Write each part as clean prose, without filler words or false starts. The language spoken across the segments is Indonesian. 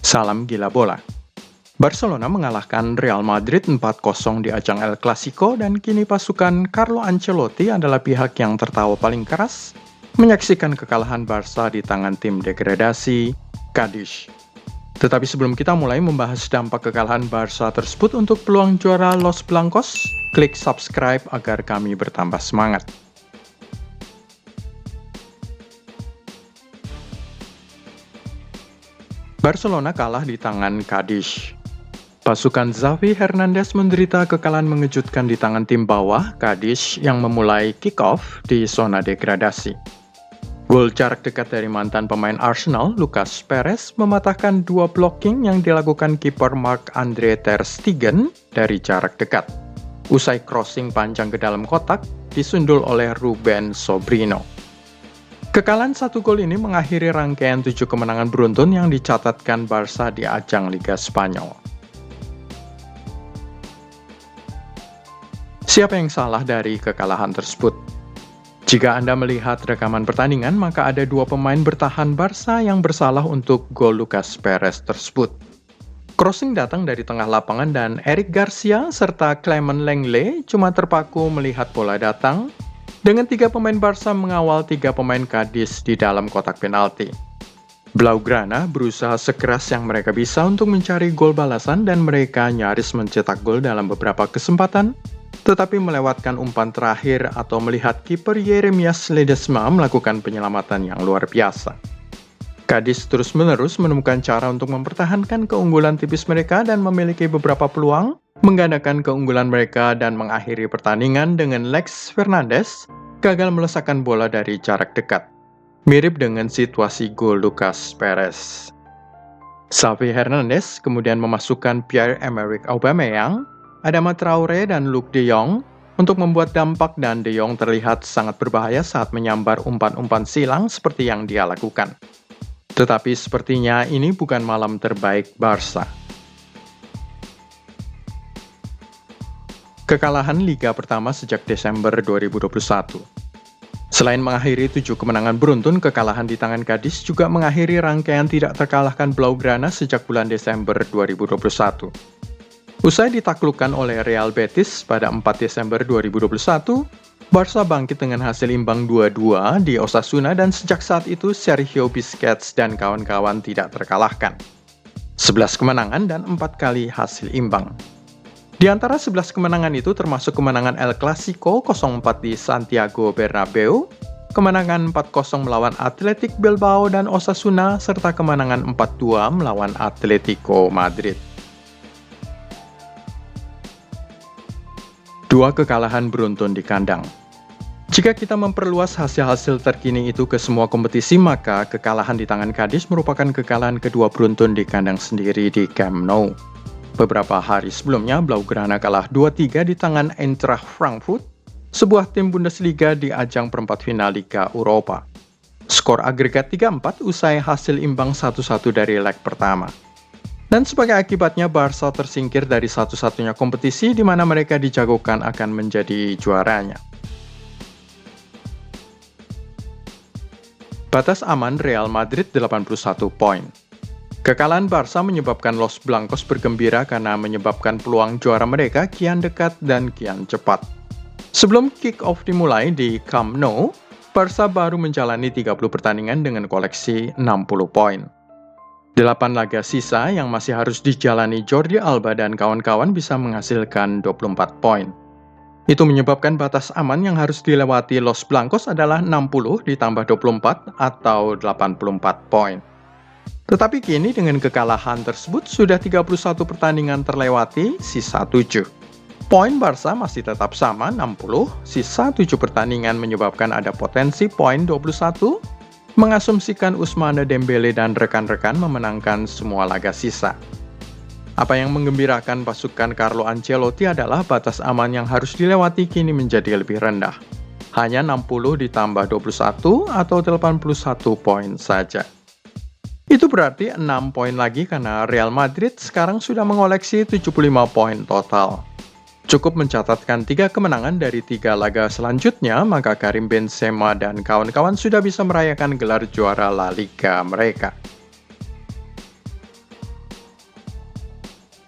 Salam gila bola. Barcelona mengalahkan Real Madrid 4-0 di ajang El Clasico dan kini pasukan Carlo Ancelotti adalah pihak yang tertawa paling keras menyaksikan kekalahan Barca di tangan tim degradasi Cadiz. Tetapi sebelum kita mulai membahas dampak kekalahan Barca tersebut untuk peluang juara Los Blancos, klik subscribe agar kami bertambah semangat. Barcelona kalah di tangan Cadiz. Pasukan Xavi Hernandez menderita kekalahan mengejutkan di tangan tim bawah Cadiz yang memulai kick-off di zona degradasi. Gol jarak dekat dari mantan pemain Arsenal, Lucas Perez, mematahkan dua blocking yang dilakukan kiper Marc-Andre ter Stegen dari jarak dekat. Usai crossing panjang ke dalam kotak, disundul oleh Ruben Sobrino. Kekalahan 1 gol ini mengakhiri rangkaian 7 kemenangan beruntun yang dicatatkan Barca di ajang Liga Spanyol. Siapa yang salah dari kekalahan tersebut? Jika Anda melihat rekaman pertandingan, maka ada dua pemain bertahan Barca yang bersalah untuk gol Lucas Perez tersebut. Crossing datang dari tengah lapangan dan Eric Garcia serta Clement Lenglet cuma terpaku melihat bola datang, dengan 3 pemain Barca mengawal 3 pemain Cadiz di dalam kotak penalti. Blaugrana berusaha sekeras yang mereka bisa untuk mencari gol balasan dan mereka nyaris mencetak gol dalam beberapa kesempatan, tetapi melewatkan umpan terakhir atau melihat kiper Jeremias Ledesma melakukan penyelamatan yang luar biasa. Cadiz terus-menerus menemukan cara untuk mempertahankan keunggulan tipis mereka dan memiliki beberapa peluang, menggandakan keunggulan mereka dan mengakhiri pertandingan dengan Lex Fernandez gagal melesakkan bola dari jarak dekat. Mirip dengan situasi gol Lucas Perez. Xavi Hernandez kemudian memasukkan Pierre-Emerick Aubameyang, Adama Traore dan Luuk de Jong untuk membuat dampak dan de Jong terlihat sangat berbahaya saat menyambar umpan-umpan silang seperti yang dia lakukan. Tetapi sepertinya ini bukan malam terbaik Barca. Kekalahan Liga pertama sejak Desember 2021. Selain mengakhiri 7 kemenangan beruntun, kekalahan di tangan Cadiz juga mengakhiri rangkaian tidak terkalahkan Blaugrana sejak bulan Desember 2021. Usai ditaklukkan oleh Real Betis pada 4 Desember 2021, Barca bangkit dengan hasil imbang 2-2 di Osasuna dan sejak saat itu Sergio Busquets dan kawan-kawan tidak terkalahkan. 11 kemenangan dan 4 kali hasil imbang. Di antara 11 kemenangan itu termasuk kemenangan El Clasico 0-4 di Santiago Bernabeu, kemenangan 4-0 melawan Athletic Bilbao dan Osasuna, serta kemenangan 4-2 melawan Atletico Madrid. 2 kekalahan beruntun di kandang. Jika kita memperluas hasil-hasil terkini itu ke semua kompetisi, maka kekalahan di tangan Cadiz merupakan kekalahan kedua beruntun di kandang sendiri di Camp Nou. Beberapa hari sebelumnya, Blaugrana kalah 2-3 di tangan Eintracht Frankfurt, sebuah tim Bundesliga di ajang perempat final Liga Eropa. Skor agregat 3-4 usai hasil imbang 1-1 dari leg pertama. Dan sebagai akibatnya, Barca tersingkir dari satu-satunya kompetisi di mana mereka dijagokan akan menjadi juaranya. Batas aman Real Madrid 81 poin. Kekalahan Barca menyebabkan Los Blancos bergembira karena menyebabkan peluang juara mereka kian dekat dan kian cepat. Sebelum kick-off dimulai di Camp Nou, Barca baru menjalani 30 pertandingan dengan koleksi 60 poin. 8 laga sisa yang masih harus dijalani Jordi Alba dan kawan-kawan bisa menghasilkan 24 poin. Itu menyebabkan batas aman yang harus dilewati Los Blancos adalah 60 ditambah 24 atau 84 poin. Tetapi kini dengan kekalahan tersebut sudah 31 pertandingan terlewati, sisa 7. Poin Barca masih tetap sama 60, sisa 7 pertandingan menyebabkan ada potensi poin 21, mengasumsikan Ousmane Dembele dan rekan-rekan memenangkan semua laga sisa. Apa yang menggembirakan pasukan Carlo Ancelotti adalah batas aman yang harus dilewati kini menjadi lebih rendah. Hanya 60 ditambah 21 atau 81 poin saja. Itu berarti 6 poin lagi karena Real Madrid sekarang sudah mengoleksi 75 poin total. Cukup mencatatkan 3 kemenangan dari 3 laga selanjutnya, maka Karim Benzema dan kawan-kawan sudah bisa merayakan gelar juara La Liga mereka.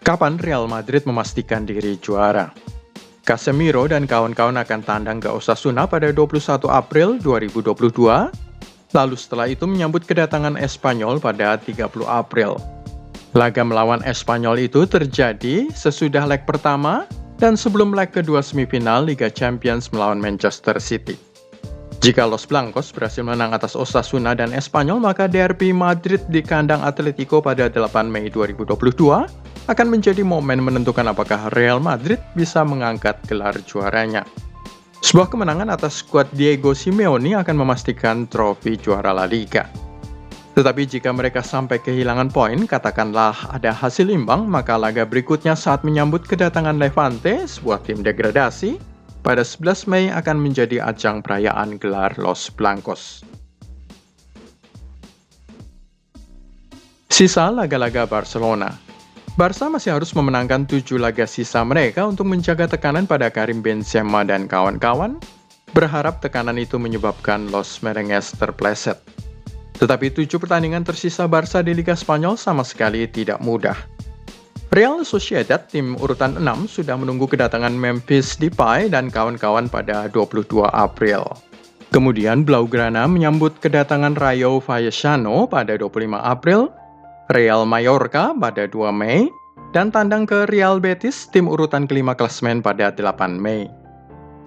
Kapan Real Madrid memastikan diri juara? Casemiro dan kawan-kawan akan tandang ke Osasuna pada 21 April 2022, lalu setelah itu menyambut kedatangan Espanyol pada 30 April. Laga melawan Espanyol itu terjadi sesudah leg pertama dan sebelum leg kedua semifinal Liga Champions melawan Manchester City. Jika Los Blancos berhasil menang atas Osasuna dan Espanyol, maka derby Madrid di kandang Atletico pada 8 Mei 2022 akan menjadi momen menentukan apakah Real Madrid bisa mengangkat gelar juaranya. Sebuah kemenangan atas skuad Diego Simeone akan memastikan trofi juara La Liga. Tetapi jika mereka sampai kehilangan poin, katakanlah ada hasil imbang, maka laga berikutnya saat menyambut kedatangan Levante, sebuah tim degradasi, pada 11 Mei akan menjadi ajang perayaan gelar Los Blancos. Sisa laga-laga Barcelona. Barca masih harus memenangkan 7 laga sisa mereka untuk menjaga tekanan pada Karim Benzema dan kawan-kawan, berharap tekanan itu menyebabkan Los Merengues terpleset. Tetapi 7 pertandingan tersisa Barca di Liga Spanyol sama sekali tidak mudah. Real Sociedad, tim urutan 6, sudah menunggu kedatangan Memphis Depay dan kawan-kawan pada 22 April. Kemudian Blaugrana menyambut kedatangan Rayo Vallecano pada 25 April, Real Mallorca pada 2 Mei, dan tandang ke Real Betis, tim urutan kelima klasemen pada 8 Mei.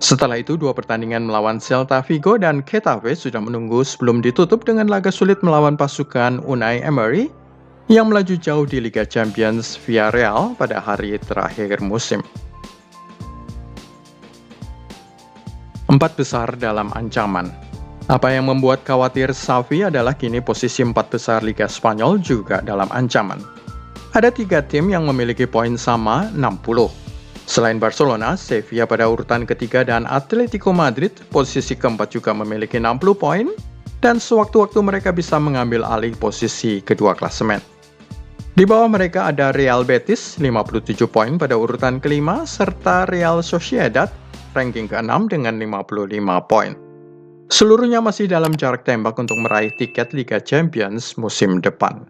Setelah itu, 2 pertandingan melawan Celta Vigo dan Getafe sudah menunggu sebelum ditutup dengan laga sulit melawan pasukan Unai Emery yang melaju jauh di Liga Champions Villarreal pada hari terakhir musim. 4 besar dalam ancaman. Apa yang membuat khawatir Xavi adalah kini posisi 4 besar Liga Spanyol juga dalam ancaman. Ada 3 tim yang memiliki poin sama 60. Selain Barcelona, Sevilla pada urutan ketiga dan Atletico Madrid posisi keempat juga memiliki 60 poin dan sewaktu-waktu mereka bisa mengambil alih posisi kedua klasemen. Di bawah mereka ada Real Betis 57 poin pada urutan kelima serta Real Sociedad ranking ke-6 dengan 55 poin. Seluruhnya masih dalam jarak tembak untuk meraih tiket Liga Champions musim depan.